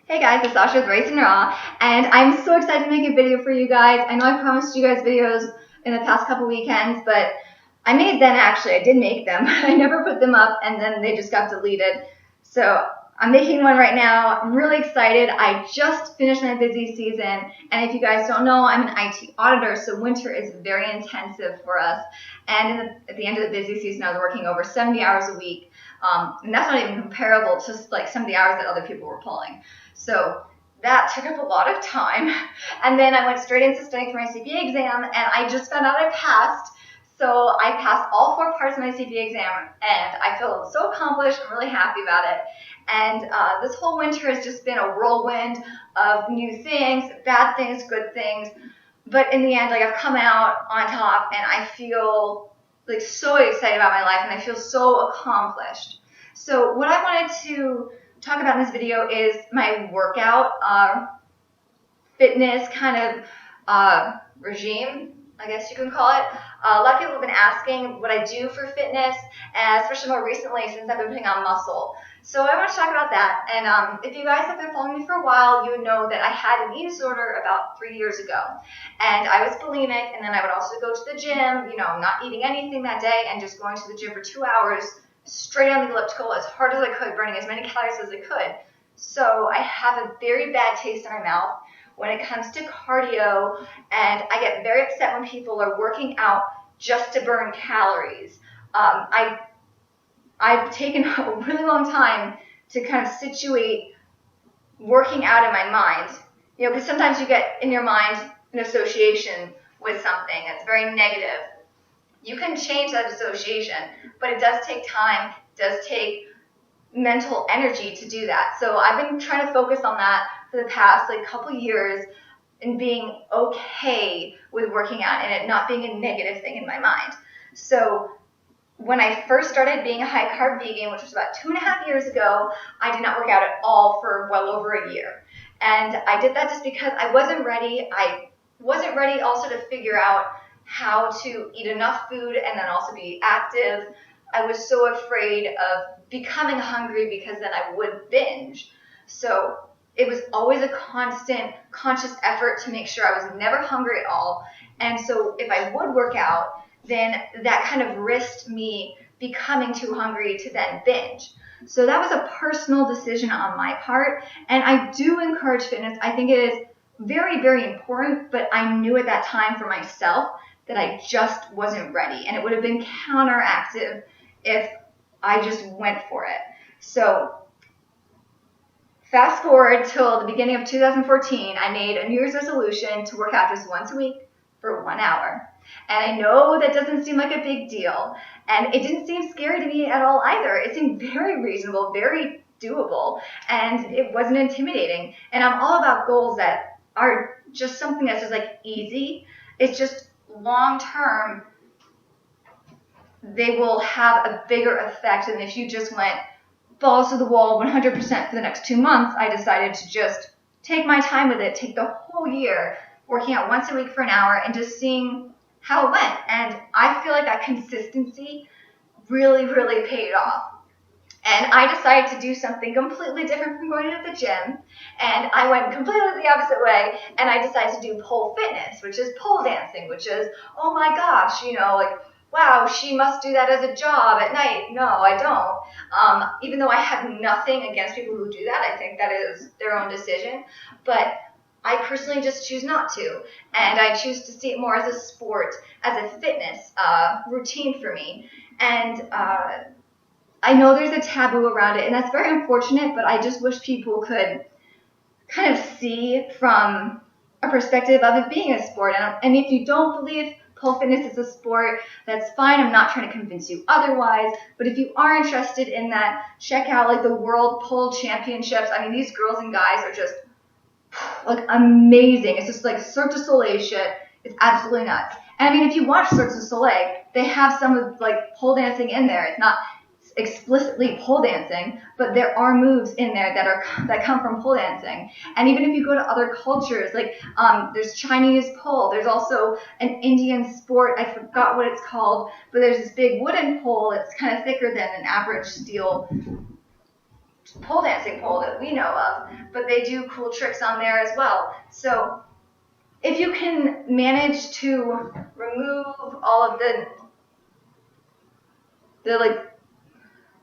Hey guys, it's Sasha with Race and Raw, and I'm so excited to make a video for you guys. I know I promised you guys videos in the past couple weekends, but I made them actually. I did make them. I never put them up, and then they just got deleted. So I'm making one right now. I'm really excited. I just finished my busy season, and if you guys don't know, I'm an IT auditor, so winter is very intensive for us. And at the end of the busy season, I was working over 70 hours a week. And that's not even comparable to like some of the hours that other people were pulling. So that took up a lot of time. And then I went straight into studying for my CPA exam, and I just found out I passed. So I passed all 4 parts of my CPA exam, and I feel so accomplished. I'm really happy about it. And this whole winter has just been a whirlwind of new things, bad things, good things. But in the end, like, I've come out on top, and I feel like so excited about my life, and I feel so accomplished. So what I wanted to talk about in this video is my workout fitness kind of regime, I guess you can call it. A lot of people have been asking what I do for fitness, and especially more recently since I've been putting on muscle. So I want to talk about that. And if you guys have been following me for a while, you would know that I had an eating disorder about 3 years ago. And I was bulimic, and then I would also go to the gym, not eating anything that day and just going to the gym for 2 hours straight on the elliptical as hard as I could, burning as many calories as I could. So I have a very bad taste in my mouth when it comes to cardio, and I get very upset when people are working out just to burn calories. I've taken a really long time to kind of situate working out in my mind, because sometimes you get in your mind an association with something that's very negative. You can change that association, but it does take time, it does take mental energy to do that. So I've been trying to focus on that for the past couple years, and being okay with working out and it not being a negative thing in my mind. So when I first started being a high carb vegan, which was about 2.5 years ago, I did not work out at all for well over a year. And I did that just because I wasn't ready. I wasn't ready also to figure out how to eat enough food and then also be active. I was so afraid of becoming hungry because then I would binge. So it was always a constant, conscious effort to make sure I was never hungry at all. And so if I would work out, then that kind of risked me becoming too hungry to then binge. So that was a personal decision on my part. And I do encourage fitness. I think it is very, very important, but I knew at that time for myself that I just wasn't ready. And it would have been counteractive if I just went for it. So fast forward till the beginning of 2014, I made a New Year's resolution to work out just once a week for 1 hour. And I know that doesn't seem like a big deal, and it didn't seem scary to me at all either. It seemed very reasonable, very doable, and it wasn't intimidating. And I'm all about goals that are just something that's just easy. It's just long term, they will have a bigger effect than if you just went balls to the wall 100% for the next 2 months. I decided to just take my time with it, take the whole year working out once a week for an hour and just seeing how it went. And I feel like that consistency really, really paid off. And I decided to do something completely different from going to the gym. And I went completely the opposite way. And I decided to do pole fitness, which is pole dancing, which is, oh my gosh, wow, she must do that as a job at night. No, I don't. Even though I have nothing against people who do that, I think that is their own decision. But I personally just choose not to. And I choose to see it more as a sport, as a fitness routine for me. And I know there's a taboo around it, and that's very unfortunate, but I just wish people could kind of see from a perspective of it being a sport. And if you don't believe pole fitness is a sport, that's fine. I'm not trying to convince you otherwise. But if you are interested in that, check out the World Pole Championships. I mean, these girls and guys are just amazing. It's just Cirque du Soleil shit. It's absolutely nuts. And I mean, if you watch Cirque du Soleil, they have some of pole dancing in there. It's not explicitly pole dancing, but there are moves in there that come from pole dancing. And even if you go to other cultures, there's Chinese pole, there's also an Indian sport, I forgot what it's called, but there's this big wooden pole that's kind of thicker than an average steel pole dancing pole that we know of, but they do cool tricks on there as well. So if you can manage to remove all of the like,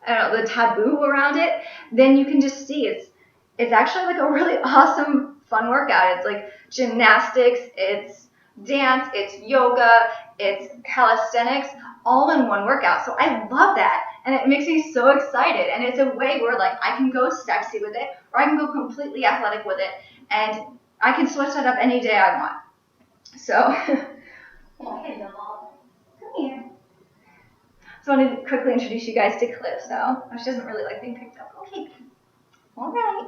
I don't know, the taboo around it, then you can just see it's actually like a really awesome, fun workout. It's like gymnastics, it's dance, it's yoga, it's calisthenics, all in one workout. So I love that, and it makes me so excited. And it's a way where like I can go sexy with it, or I can go completely athletic with it, and I can switch that up any day I want. So, okay, doll, come here. So I wanted to quickly introduce you guys to Calypso. She doesn't really like being picked up. Okay, all right.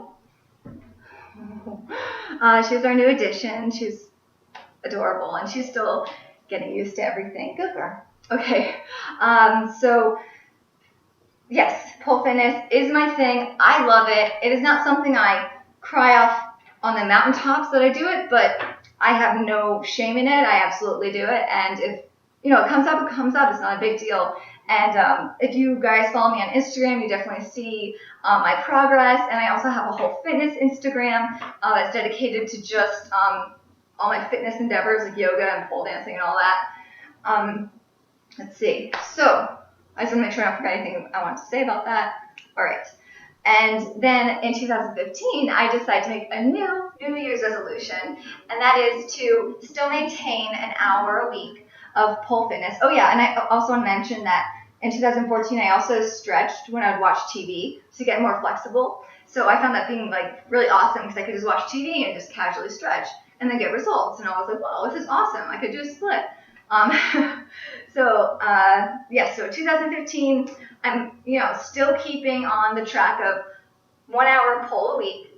She's our new addition. She's adorable, and she's still getting used to everything. Good girl. Okay, so yes, pole fitness is my thing. I love it. It is not something I cry off on the mountaintops that I do it, but I have no shame in it. I absolutely do it, and if it comes up, it comes up. It's not a big deal. And if you guys follow me on Instagram, you definitely see my progress. And I also have a whole fitness Instagram that's dedicated to just all my fitness endeavors like yoga and pole dancing and all that. Let's see. So I just want to make sure I don't forget anything I want to say about that. All right. And then in 2015, I decided to make a New Year's resolution, and that is to still maintain an hour a week of pole fitness. Oh yeah, and I also want to mention that in 2014, I also stretched when I would watch TV to get more flexible. So I found that being like really awesome because I could just watch TV and just casually stretch and then get results. And I was like, wow, this is awesome. I could do a split. So 2015, I'm still keeping on the track of 1 hour pole a week.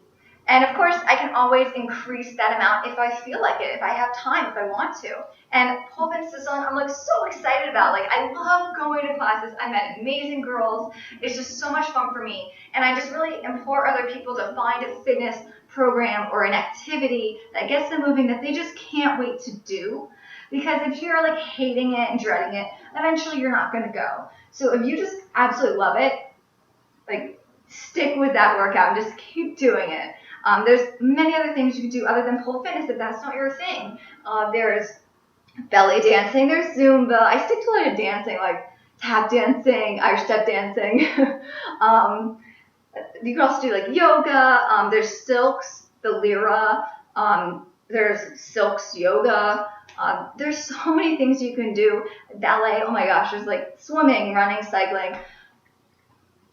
And of course, I can always increase that amount if I feel like it, if I have time, if I want to. And pole fitness is something I'm like so excited about. Like I love going to classes. I met amazing girls. It's just so much fun for me. And I just really implore other people to find a fitness program or an activity that gets them moving that they just can't wait to do. Because if you're like hating it and dreading it, eventually you're not going to go. So if you just absolutely love it, like stick with that workout and just keep doing it. There's many other things you can do other than pole fitness if that's not your thing. There's belly dancing, there's Zumba. I stick to a lot of dancing, like tap dancing, Irish step dancing. You can also do like yoga. There's Silks, the Lyra. There's Silks yoga. There's so many things you can do. Ballet, oh my gosh, there's like swimming, running, cycling.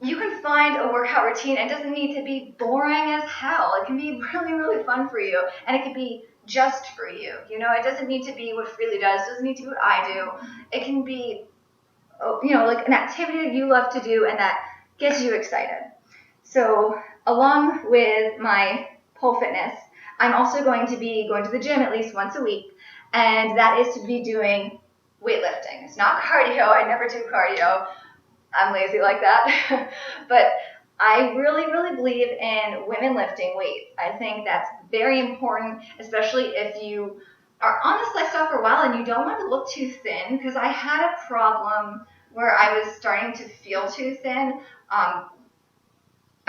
You can find a workout routine. It doesn't need to be boring as hell. It can be really, really fun for you, and it can be just for you. It doesn't need to be what Freely does. It doesn't need to be what I do. It can be, like an activity that you love to do and that gets you excited. So along with my pole fitness, I'm also going to be going to the gym at least once a week, and that is to be doing weightlifting. It's not cardio. I never do cardio. I'm lazy like that. But I really, really believe in women lifting weights. I think that's very important, especially if you are on this lifestyle for a while and you don't want to look too thin, because I had a problem where I was starting to feel too thin. I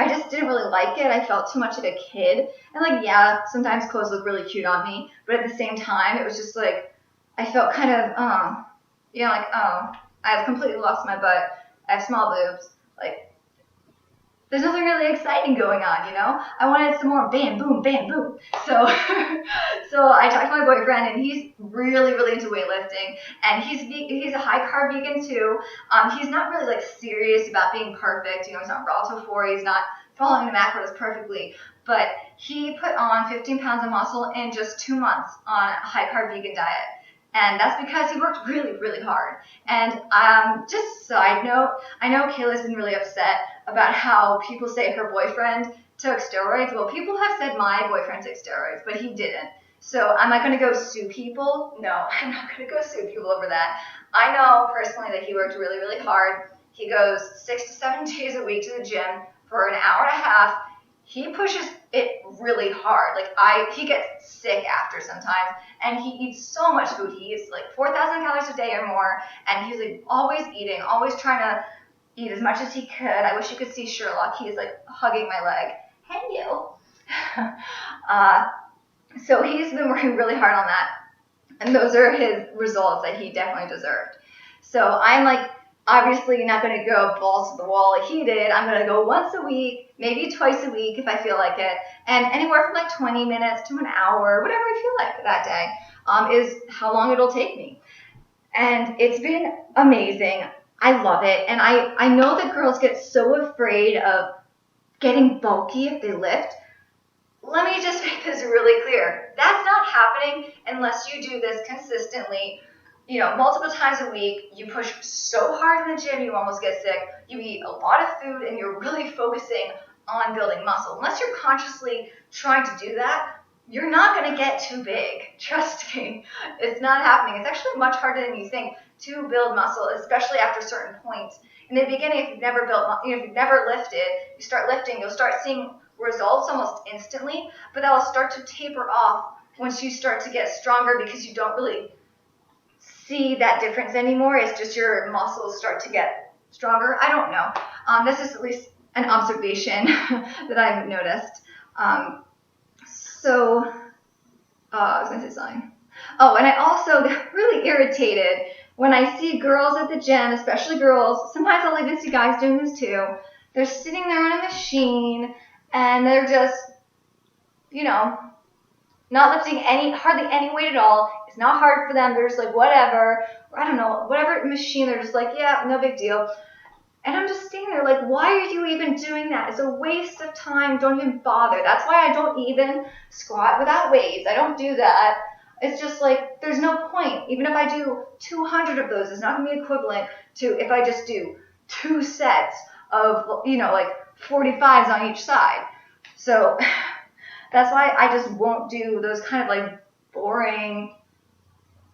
just didn't really like it. I felt too much like a kid. And sometimes clothes look really cute on me, but at the same time, it was just like, I felt kind of, I've completely lost my butt. I have small boobs. Like, there's nothing really exciting going on, I wanted some more bam, boom, So, so I talked to my boyfriend, and he's really, really into weightlifting, and he's a high carb vegan too. He's not really like serious about being perfect. He's not raw-to-4. He's not following the macros perfectly, but he put on 15 pounds of muscle in just 2 months on a high carb vegan diet. And that's because he worked really, really hard. And just side note, I know Kayla's been really upset about how people say her boyfriend took steroids. Well, people have said my boyfriend took steroids, but he didn't. So am I going to go sue people? No, I'm not going to go sue people over that. I know personally that he worked really, really hard. He goes 6 to 7 days a week to the gym for an hour and a half. He pushes it really hard. He gets sick after sometimes, and he eats so much food. He eats like 4,000 calories a day or more, and he's like always eating, always trying to eat as much as he could. I wish you could see Sherlock. He's like hugging my leg. Hey, you. So he's been working really hard on that. And those are his results that he definitely deserved. So I'm like, obviously not going to go balls to the wall like he did. I'm going to go once a week, maybe twice a week if I feel like it. And anywhere from like 20 minutes to an hour, whatever I feel like that day, is how long it'll take me. And it's been amazing. I love it. And I know that girls get so afraid of getting bulky if they lift. Let me just make this really clear. That's not happening unless you do this consistently, multiple times a week. You push so hard in the gym you almost get sick. You eat a lot of food and you're really focusing on building muscle. Unless you're consciously trying to do that, you're not going to get too big. Trust me. It's not happening. It's actually much harder than you think to build muscle, especially after certain points. In the beginning, if you've never if you've never lifted, you start lifting, you'll start seeing results almost instantly, but that will start to taper off once you start to get stronger because you don't really see that difference anymore. It's just your muscles start to get stronger. I don't know. This is at least an observation that I've noticed. I was going to say something. Oh, and I also get really irritated when I see girls at the gym, especially girls. Sometimes I'll even see guys doing this too. They're sitting there on a machine and they're just, not lifting hardly any weight at all. It's not hard for them. They're just like, whatever. Or I don't know, whatever machine. They're just like, yeah, no big deal. And I'm just standing there like, why are you even doing that? It's a waste of time. Don't even bother. That's why I don't even squat without weights. I don't do that. It's just like, there's no point. Even if I do 200 of those, it's not going to be equivalent to if I just do 2 sets of, like 45s on each side. So that's why I just won't do those kind of like boring,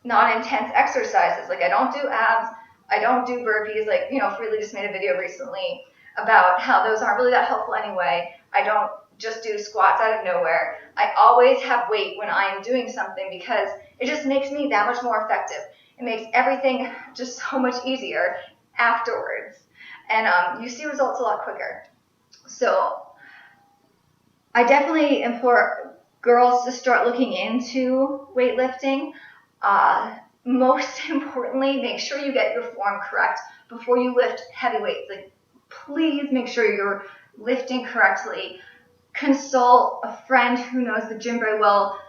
not intense exercises. Like I don't do abs. I don't do burpees. Like, Freely just made a video recently about how those aren't really that helpful anyway. I don't just do squats out of nowhere. I always have weight when I'm doing something because it just makes me that much more effective. It makes everything just so much easier afterwards. And you see results a lot quicker. So I definitely implore girls to start looking into weightlifting. Most importantly, make sure you get your form correct before you lift heavy weights. Like, please make sure you're lifting correctly. Consult a friend who knows the gym very well.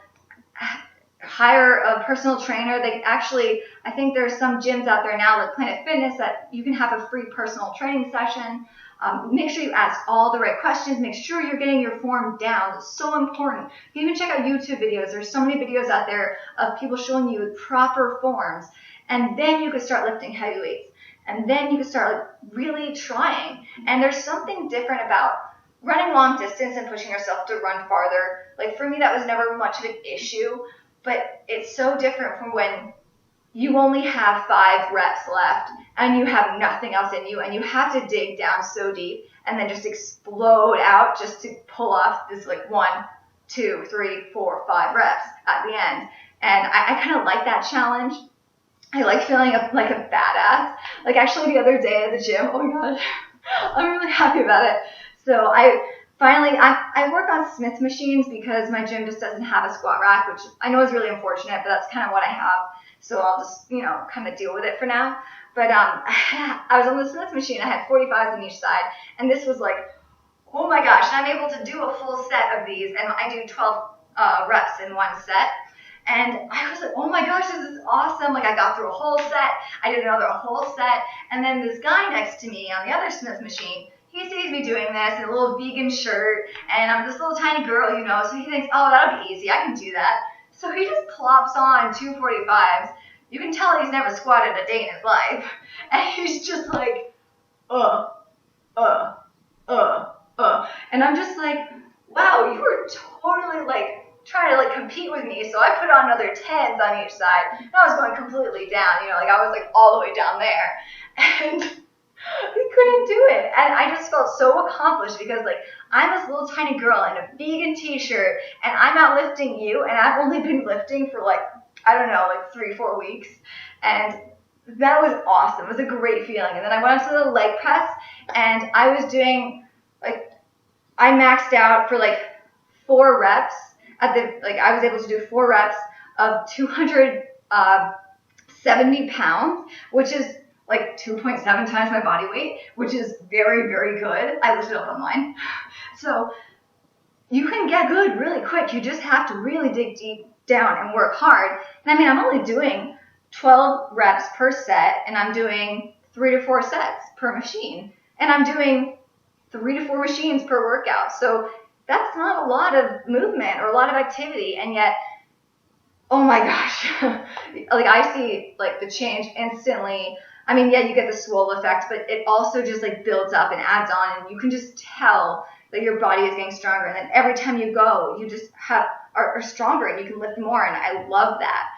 Hire a personal trainer. I think there's some gyms out there now, like Planet Fitness, that you can have a free personal training session. Make sure you ask all the right questions. Make sure you're getting your form down. It's so important. You can check out YouTube videos. There's so many videos out there of people showing you proper forms. And then you can start lifting heavy weights. And then you can start really trying. And there's something different about running long distance and pushing yourself to run farther. Like for me, that was never much of an issue. But it's so different from when you only have 5 reps left and you have nothing else in you and you have to dig down so deep and then just explode out just to pull off this like 1, 2, 3, 4, 5 reps at the end. And I kind of like that challenge. I like feeling like a badass. Like actually the other day at the gym, oh my god, I'm really happy about it. So I work on Smith machines because my gym just doesn't have a squat rack, which I know is really unfortunate, but that's kind of what I have. So I'll just, kind of deal with it for now. But I was on the Smith machine. I had 45s on each side. And this was like, oh my gosh. And I'm able to do a full set of these. And I do 12 reps in one set. And I was like, oh my gosh, this is awesome. Like I got through a whole set. I did another whole set. And then this guy next to me on the other Smith machine, he sees me doing this in a little vegan shirt. And I'm this little tiny girl, so he thinks, oh, that'll be easy. I can do that. So he just plops on 2 45s. You can tell he's never squatted a day in his life. And he's just like, And I'm just like, wow, you were totally like trying to like compete with me. So I put on another 10s on each side. And I was going completely down, like I was like all the way down there. And he couldn't do it. And I just felt so accomplished because like I'm this little tiny girl in a vegan t-shirt and I'm out lifting you and I've only been lifting for like, I don't know, like 3-4 weeks. And that was awesome. It was a great feeling. And then I went up to the leg press, and I was doing, like, I maxed out for like 4 reps I was able to do 4 reps of 270 pounds, which is like 2.7 times my body weight, which is very, very good. I looked it up online. So you can get good really quick. You just have to really dig deep down and work hard. And I mean, I'm only doing 12 reps per set, and I'm doing 3 to 4 sets per machine. And I'm doing 3 to 4 machines per workout. So that's not a lot of movement or a lot of activity, and yet, oh my gosh, like I see like the change instantly. I mean, yeah, you get the swole effect, but it also just like builds up and adds on, and you can just tell that your body is getting stronger. And then every time you go, you just are stronger, and you can lift more, and I love that.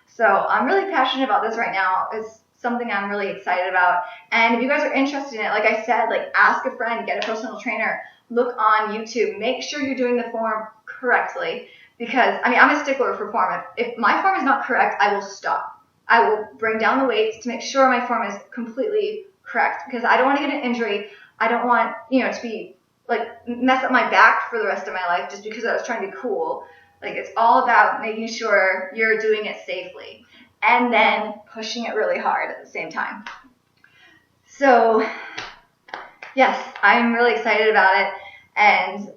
So I'm really passionate about this right now. It's something I'm really excited about. And if you guys are interested in it, like I said, like ask a friend, get a personal trainer, look on YouTube, make sure you're doing the form correctly, because I mean, I'm a stickler for form. If my form is not correct, I will stop. I will bring down the weights to make sure my form is completely correct, because I don't want to get an injury. I don't want, to be like mess up my back for the rest of my life just because I was trying to be cool. Like, it's all about making sure you're doing it safely and then pushing it really hard at the same time. So yes, I'm really excited about it. And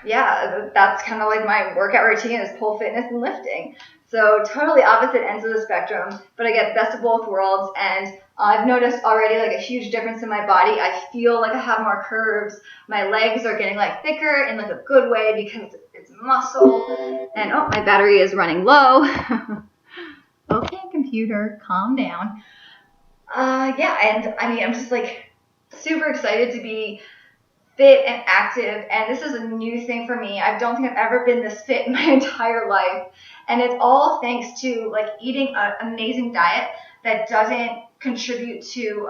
yeah, that's kind of like my workout routine is pole fitness and lifting. So totally opposite ends of the spectrum, but I get the best of both worlds. And I've noticed already like a huge difference in my body. I feel like I have more curves. My legs are getting like thicker in like a good way because it's muscle. And oh, my battery is running low. Okay, computer, calm down. Yeah, and I mean, I'm just like super excited to be fit and active, and this is a new thing for me. I don't think I've ever been this fit in my entire life, and it's all thanks to like eating an amazing diet that doesn't contribute to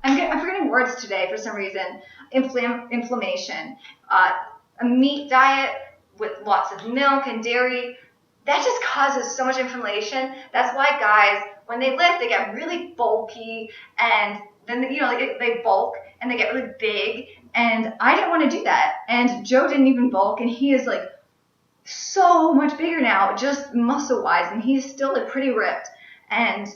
I'm forgetting words today for some reason. Inflammation. A meat diet with lots of milk and dairy, that just causes so much inflammation. That's why guys, when they lift, they get really bulky, and then they bulk and they get really big, and I didn't want to do that. And Joe didn't even bulk, and he is like so much bigger now, just muscle wise, and he's still like pretty ripped. And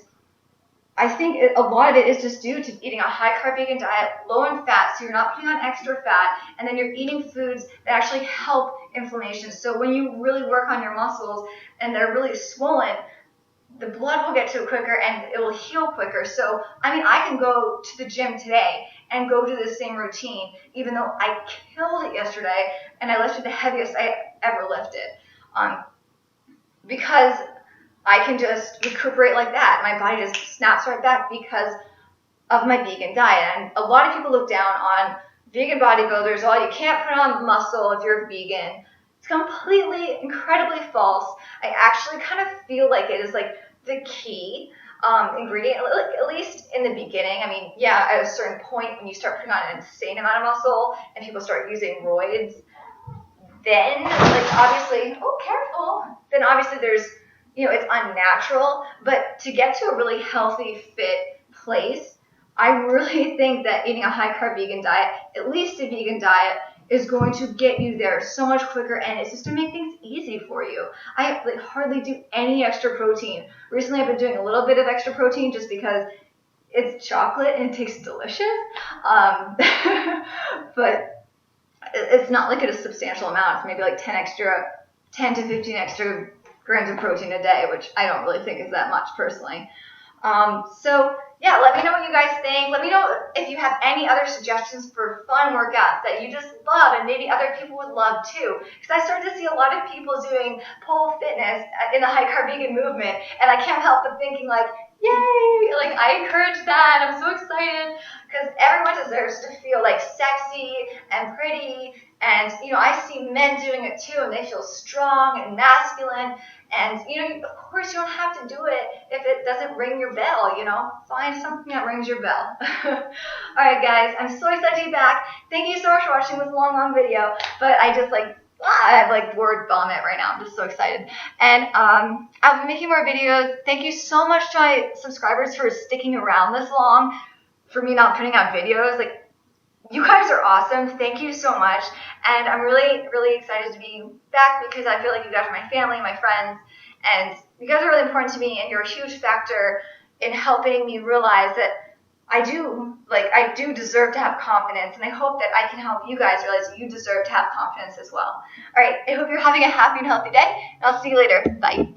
I think a lot of it is just due to eating a high carb vegan diet, low in fat, so you're not putting on extra fat, and then you're eating foods that actually help inflammation. So when you really work on your muscles and they're really swollen, the blood will get to it quicker and it will heal quicker. So, I mean, I can go to the gym today and go do the same routine, even though I killed it yesterday and I lifted the heaviest I ever lifted. Because I can just recuperate like that. My body just snaps right back because of my vegan diet. And a lot of people look down on vegan bodybuilders. Oh, you can't put on muscle if you're vegan. It's completely, incredibly false. I actually kind of feel like it is like the key ingredient, at least in the beginning. I mean, yeah, at a certain point when you start putting on an insane amount of muscle and people start using roids, then like obviously, then obviously there's, it's unnatural. But to get to a really healthy, fit place, I really think that eating a high carb vegan diet, at least a vegan diet, is going to get you there so much quicker, and it's just to make things easy for you. I like hardly do any extra protein. Recently I've been doing a little bit of extra protein just because it's chocolate and it tastes delicious. But it's not like a substantial amount. It's maybe like 10 to 15 extra grams of protein a day, which I don't really think is that much personally. So yeah, let me know what you guys think. Let me know if you have any other suggestions for fun workouts that you just love and maybe other people would love too. Because I started to see a lot of people doing pole fitness in the high carb vegan movement, and I can't help but thinking like, yay, like I encourage that. I'm so excited because everyone deserves to feel like sexy and pretty. And, I see men doing it too, and they feel strong and masculine. And, of course you don't have to do it if it doesn't ring your bell, Find something that rings your bell. All right, guys, I'm so excited to be back. Thank you so much for watching this long video. But I just, I have like word vomit right now. I'm just so excited. And I'll be making more videos. Thank you so much to my subscribers for sticking around this long, for me not putting out videos. Like, you guys are awesome. Thank you so much. And I'm really, really excited to be back because I feel like you guys are my family, my friends, and you guys are really important to me, and you're a huge factor in helping me realize that I do deserve to have confidence, and I hope that I can help you guys realize that you deserve to have confidence as well. All right, I hope you're having a happy and healthy day, and I'll see you later. Bye.